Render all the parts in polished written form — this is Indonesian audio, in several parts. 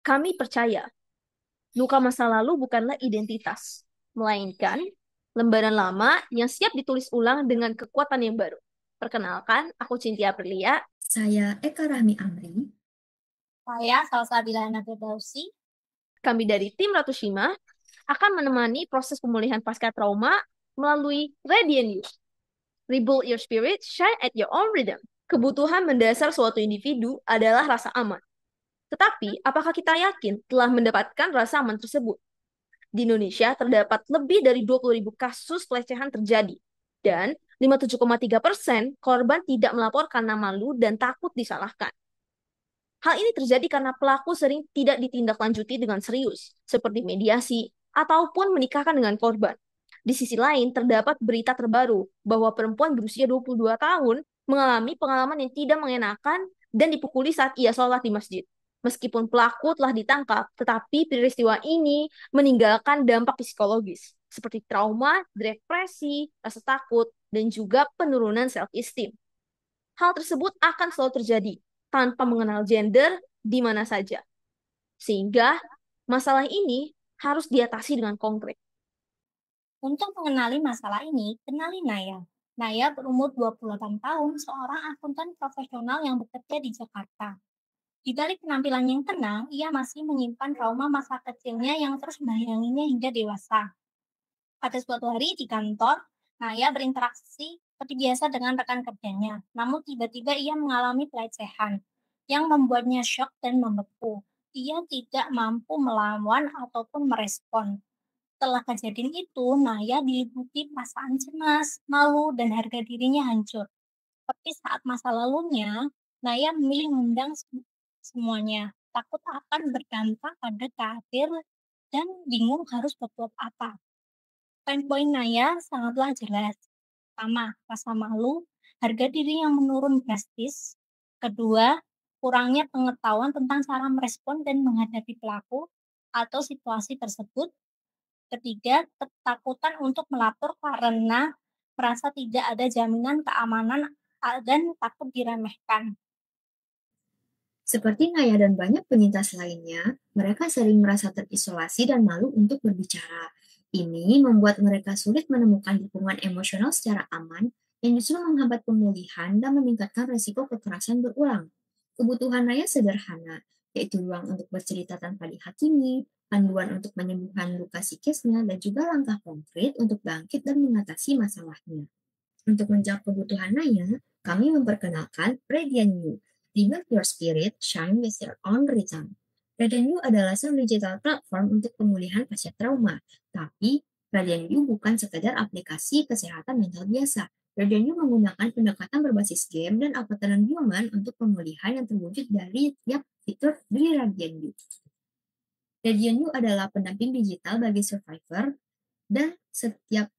Kami percaya luka masa lalu bukanlah identitas, melainkan lembaran lama yang siap ditulis ulang dengan kekuatan yang baru. Perkenalkan, aku Cynthia Aprilia. Saya Eka Rahmi Amri. Saya Salsabila Nafirdausi. Kami dari tim Ratu Shima akan menemani proses pemulihan pasca trauma melalui Radiant You. Rebuild your spirit, shine at your own rhythm. Kebutuhan mendasar suatu individu adalah rasa aman. Tetapi, apakah kita yakin telah mendapatkan rasa aman tersebut? Di Indonesia terdapat lebih dari 20.000 kasus pelecehan terjadi. Dan 57,3% korban tidak melapor karena malu dan takut disalahkan. Hal ini terjadi karena pelaku sering tidak ditindaklanjuti dengan serius, seperti mediasi ataupun menikahkan dengan korban. Di sisi lain, terdapat berita terbaru bahwa perempuan berusia 22 tahun mengalami pengalaman yang tidak mengenakan dan dipukuli saat ia sholat di masjid. Meskipun pelaku telah ditangkap, tetapi peristiwa ini meninggalkan dampak psikologis, seperti trauma, depresi, rasa takut, dan juga penurunan self-esteem. Hal tersebut akan selalu terjadi tanpa mengenal gender di mana saja. Sehingga masalah ini harus diatasi dengan konkret. Untuk mengenali masalah ini, kenali Naya. Naya berumur 28 tahun, seorang akuntan profesional yang bekerja di Jakarta. Di balik penampilan yang tenang, ia masih menyimpan trauma masa kecilnya yang terus membayanginya hingga dewasa. Pada suatu hari di kantor, Naya berinteraksi seperti biasa dengan rekan kerjanya. Namun tiba-tiba ia mengalami pelecehan yang membuatnya syok dan membeku. Ia tidak mampu melawan ataupun merespon. Setelah kejadian itu, Naya diliputi perasaan cemas, malu, dan harga dirinya hancur. Tapi saat masa lalunya, Naya memilih mengundang semuanya. Takut akan berdampak pada karir dan bingung harus berbuat apa. Poin-poin Naya sangatlah jelas. Pertama, rasa malu, harga diri yang menurun drastis. Kedua, kurangnya pengetahuan tentang cara merespon dan menghadapi pelaku atau situasi tersebut. Ketiga, ketakutan untuk melapor karena merasa tidak ada jaminan keamanan dan takut diremehkan. Seperti Naya dan banyak penyintas lainnya, mereka sering merasa terisolasi dan malu untuk berbicara. Ini membuat mereka sulit menemukan dukungan emosional secara aman yang justru menghambat pemulihan dan meningkatkan resiko kekerasan berulang. Kebutuhan Naya sederhana, yaitu ruang untuk bercerita tanpa dihakimi, panduan untuk menyembuhkan luka psikisnya, dan juga langkah konkret untuk bangkit dan mengatasi masalahnya. Untuk menjawab kebutuhan Naya, kami memperkenalkan Radiant You. Rebuild your spirit, shine with your own rhythm. Radiant You adalah sebuah digital platform untuk pemulihan pasca trauma. Tapi, Radiant You bukan sekadar aplikasi kesehatan mental biasa. Radiant You menggunakan pendekatan berbasis game dan avatar human untuk pemulihan yang terwujud dari tiap fitur di Radiant You. Radiant You adalah pendamping digital bagi survivor dan setiap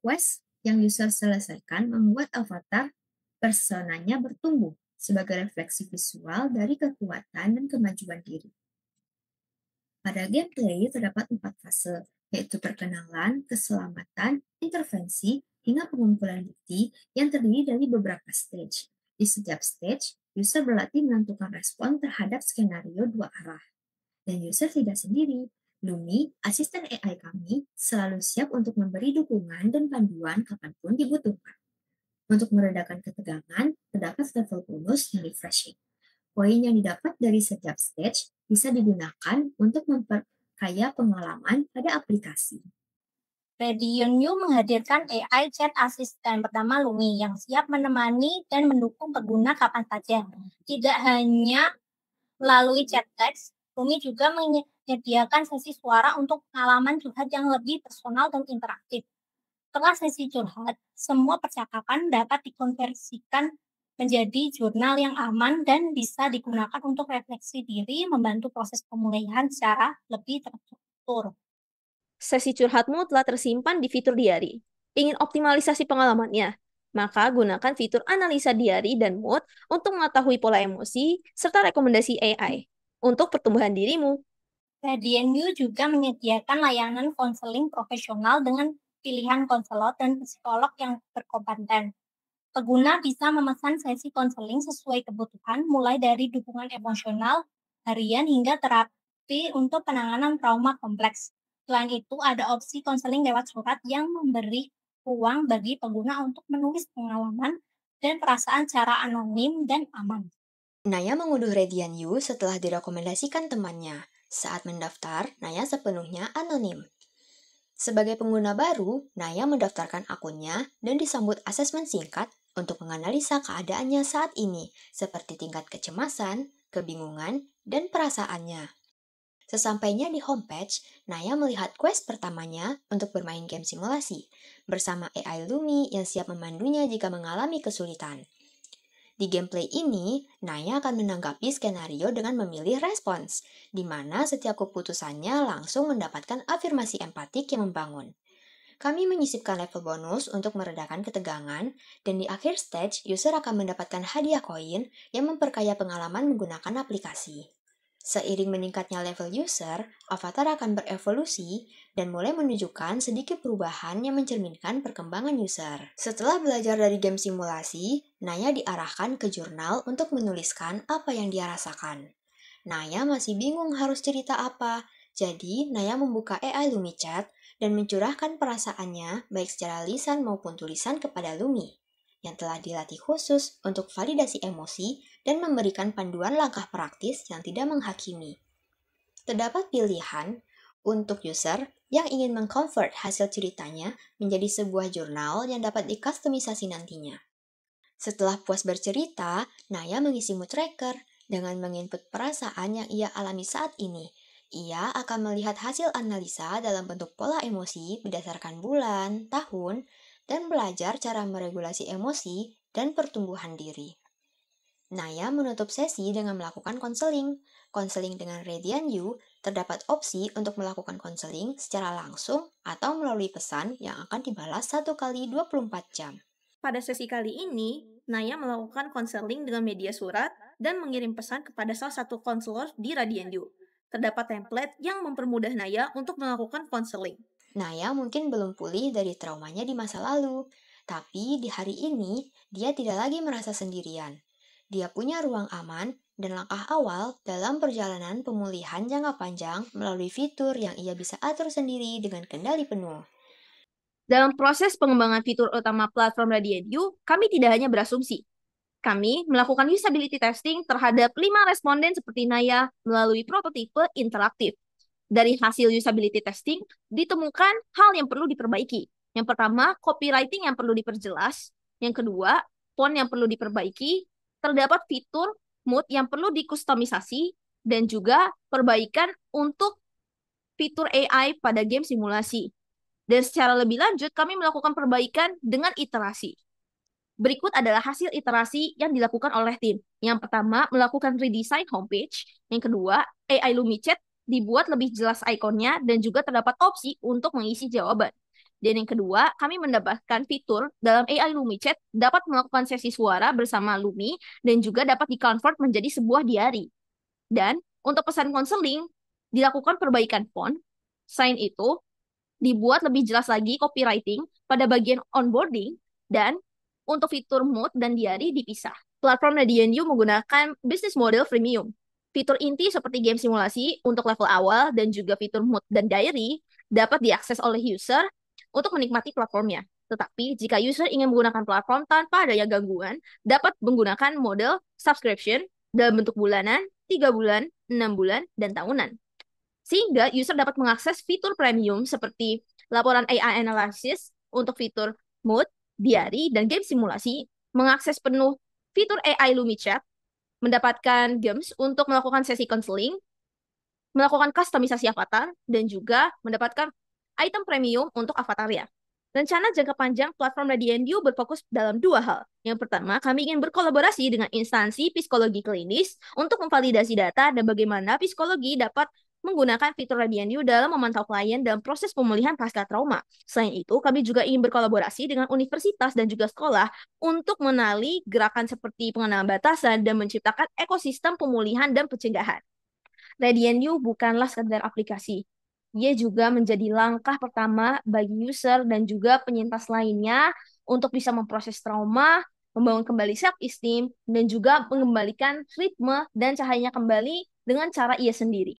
quest yang user selesaikan membuat avatar personanya bertumbuh sebagai refleksi visual dari kekuatan dan kemajuan diri. Pada gameplay terdapat 4 fase, yaitu perkenalan, keselamatan, intervensi, hingga pengumpulan bukti yang terdiri dari beberapa stage. Di setiap stage, user berlatih menentukan respon terhadap skenario dua arah. Dan user tidak sendiri. Lumi, asisten AI kami, selalu siap untuk memberi dukungan dan panduan kapanpun dibutuhkan. Untuk meredakan ketegangan, terdapat level bonus yang refreshing. Poin yang didapat dari setiap stage bisa digunakan untuk memperkaya pengalaman pada aplikasi. Radiant You menghadirkan AI chat assistant pertama Lumi yang siap menemani dan mendukung pengguna kapan saja. Tidak hanya melalui chat teks, Lumi juga menyediakan sesi suara untuk pengalaman curhat yang lebih personal dan interaktif. Setelah sesi curhat, semua percakapan dapat dikonversikan menjadi jurnal yang aman dan bisa digunakan untuk refleksi diri, membantu proses pemulihan secara lebih terstruktur. Sesi curhatmu telah tersimpan di fitur diary. Ingin optimalisasi pengalamannya? Maka gunakan fitur analisa diary dan mood untuk mengetahui pola emosi serta rekomendasi AI untuk pertumbuhan dirimu. Radiant You juga menyediakan layanan konseling profesional dengan pilihan konselor dan psikolog yang berkompeten. Pengguna bisa memesan sesi konseling sesuai kebutuhan, mulai dari dukungan emosional, harian hingga terapi tapi untuk penanganan trauma kompleks. Selain itu, ada opsi konseling lewat surat yang memberi ruang bagi pengguna untuk menulis pengalaman dan perasaan secara anonim dan aman. Naya mengunduh Radiant You setelah direkomendasikan temannya. Saat mendaftar, Naya sepenuhnya anonim. Sebagai pengguna baru, Naya mendaftarkan akunnya dan disambut asesmen singkat untuk menganalisa keadaannya saat ini, seperti tingkat kecemasan, kebingungan, dan perasaannya. Sesampainya di homepage, Naya melihat quest pertamanya untuk bermain game simulasi, bersama AI Lumi yang siap memandunya jika mengalami kesulitan. Di gameplay ini, Naya akan menanggapi skenario dengan memilih respons, di mana setiap keputusannya langsung mendapatkan afirmasi empatik yang membangun. Kami menyisipkan level bonus untuk meredakan ketegangan, dan di akhir stage, user akan mendapatkan hadiah koin yang memperkaya pengalaman menggunakan aplikasi. Seiring meningkatnya level user, avatar akan berevolusi dan mulai menunjukkan sedikit perubahan yang mencerminkan perkembangan user. Setelah belajar dari game simulasi, Naya diarahkan ke jurnal untuk menuliskan apa yang dia rasakan. Naya masih bingung harus cerita apa, jadi Naya membuka AI Lumi Chat dan mencurahkan perasaannya baik secara lisan maupun tulisan kepada Lumi, yang telah dilatih khusus untuk validasi emosi dan memberikan panduan langkah praktis yang tidak menghakimi. Terdapat pilihan untuk user yang ingin mengconvert hasil ceritanya menjadi sebuah jurnal yang dapat dikustomisasi nantinya. Setelah puas bercerita, Naya mengisi mood tracker dengan menginput perasaan yang ia alami saat ini. Ia akan melihat hasil analisa dalam bentuk pola emosi berdasarkan bulan, tahun, dan belajar cara meregulasi emosi dan pertumbuhan diri. Naya menutup sesi dengan melakukan konseling. Konseling dengan Radiant You, terdapat opsi untuk melakukan konseling secara langsung atau melalui pesan yang akan dibalas 1 kali 24 jam. Pada sesi kali ini, Naya melakukan konseling dengan media surat dan mengirim pesan kepada salah satu konselor di Radiant You. Terdapat template yang mempermudah Naya untuk melakukan konseling. Naya mungkin belum pulih dari traumanya di masa lalu, tapi di hari ini dia tidak lagi merasa sendirian. Dia punya ruang aman dan langkah awal dalam perjalanan pemulihan jangka panjang melalui fitur yang ia bisa atur sendiri dengan kendali penuh. Dalam proses pengembangan fitur utama platform Radiant You, kami tidak hanya berasumsi. Kami melakukan usability testing terhadap 5 responden seperti Naya melalui prototipe interaktif. Dari hasil usability testing, ditemukan hal yang perlu diperbaiki. Yang pertama, copywriting yang perlu diperjelas. Yang kedua, font yang perlu diperbaiki. Terdapat fitur mood yang perlu dikustomisasi. Dan juga perbaikan untuk fitur AI pada game simulasi. Dan secara lebih lanjut, kami melakukan perbaikan dengan iterasi. Berikut adalah hasil iterasi yang dilakukan oleh tim. Yang pertama, melakukan redesign homepage. Yang kedua, AI Lumi Chat dibuat lebih jelas ikonnya dan juga terdapat opsi untuk mengisi jawaban. Dan yang kedua, kami mendapatkan fitur dalam AI Lumi Chat dapat melakukan sesi suara bersama Lumi dan juga dapat di-convert menjadi sebuah diary. Dan untuk pesan konseling, dilakukan perbaikan font. Selain itu, dibuat lebih jelas lagi copywriting pada bagian onboarding dan untuk fitur mood dan diary dipisah. Platform Radiant You menggunakan bisnis model freemium. Fitur inti seperti game simulasi untuk level awal dan juga fitur mood dan diary dapat diakses oleh user untuk menikmati platformnya. Tetapi jika user ingin menggunakan platform tanpa adanya gangguan, dapat menggunakan model subscription dalam bentuk bulanan, 3 bulan, 6 bulan, dan tahunan. Sehingga user dapat mengakses fitur premium seperti laporan AI analysis untuk fitur mood, diary, dan game simulasi, mengakses penuh fitur AI Lumi Chat, mendapatkan games untuk melakukan sesi konseling, melakukan kustomisasi avatar, dan juga mendapatkan item premium untuk avatarnya. Rencana jangka panjang platform Radiant You berfokus dalam 2 hal. Yang pertama, kami ingin berkolaborasi dengan instansi psikologi klinis untuk memvalidasi data dan bagaimana psikologi dapat menggunakan fitur Radiant You dalam memantau klien dalam proses pemulihan pasca trauma. Selain itu, kami juga ingin berkolaborasi dengan universitas dan juga sekolah untuk mengenali gerakan seperti pengenalan batasan dan menciptakan ekosistem pemulihan dan pencegahan. Radiant You bukanlah sekedar aplikasi. Ia juga menjadi langkah pertama bagi user dan juga penyintas lainnya untuk bisa memproses trauma, membangun kembali self-esteem, dan juga mengembalikan ritme dan cahayanya kembali dengan cara ia sendiri.